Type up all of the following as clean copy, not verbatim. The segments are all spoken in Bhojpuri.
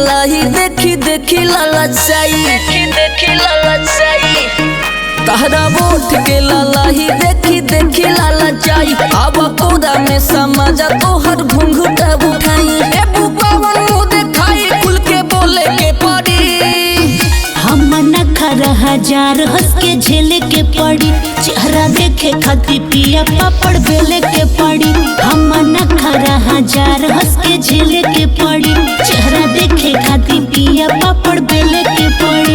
लालाई देखी देखी लालचाई तहरा वोट के लालाई देखी देखी लालचाई अब कोदा में समझा तोहर घुंघटा उठाई ए बुबावन मुंह देखाई खुल के बोले के पड़ी हम नखरा हजार हंस के झेले के पड़ी चेहरा देखे खाती पिया पापड़ बेले के पड़ी हम नखरा हजार हंस के झेले के पड़ी चेहरा देखे खाती पिया पापड़ बेले के पड़ी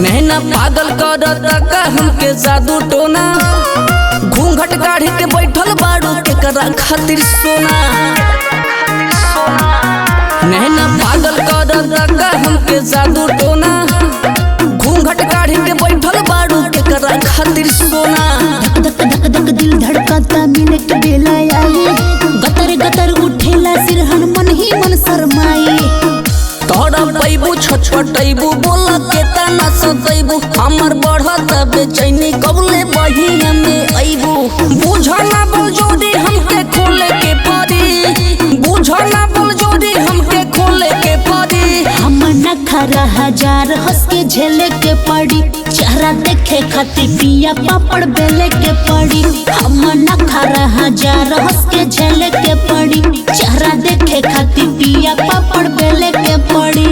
नैना पागल करता का हमके जादू टोना घूंघट काढ़ी के बैठल बाड़ू के करा खातिर सोना नैना पागल करता का हमके जादू टोना घूंघट काढ़ी के बैठल बाड़ू के करा खातिर सोना धक धक धक दिल धड़कता मिनट बेला आई गतर गतर उठेला सिरहन मन ही मन शरमाई तोरा पैबू छटपटैबू बोला के तना सतैबू हमर बढ़त बेचैनी कबले बहिया में अइबू बुझना बोल जोड़ी हमके खोले के पड़ी बुझना बोल जोड़ी हमके खोले के पड़ी हम नखरा हजार हंस के झेले के पड़ी चेहरा देखे खाती पिया पापड़ बेले के पड़ी हम नखरा हजार हंस के झेले के पड़ी चेहरा देखे खाती पिया पापड़ बेले के पड़ी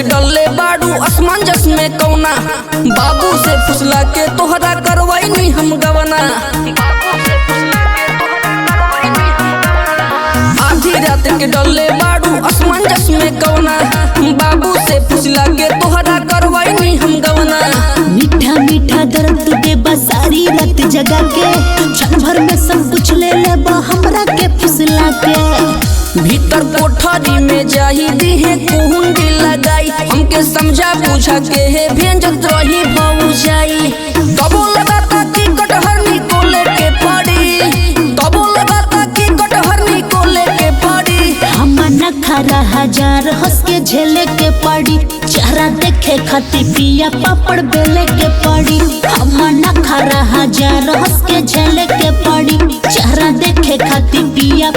डल्ले बाड़ू असमंजस में कौना बाबू से फुसला के तोहरा करवाई नहीं हम गवना आधी रात के डल्ले बाड़ू असमंजस में कौना बाबू से फुसला के तोहरा करवाई नहीं हम गवना मीठा मीठा दर्द दे सारी रात जगा के क्षण भर में सब कुछ ले ले हमरा के फुसला के भीतर कोठरी में जाही दी है कुंडी लगाई हमके समझा बुझा के है व्यंजन रही भौजाई तबो लगाता कि कटहरनी को लेके पड़ी तबो लगाता कि कटहरनी को लेके पड़ी हम नखरा हजार हंस के झेले के पड़ी चेहरा देखे खाती पिया पापड़ बेले के पड़ी हम नखरा हजार हंस के झेले के पड़ी चेहरा देखे खाती पिया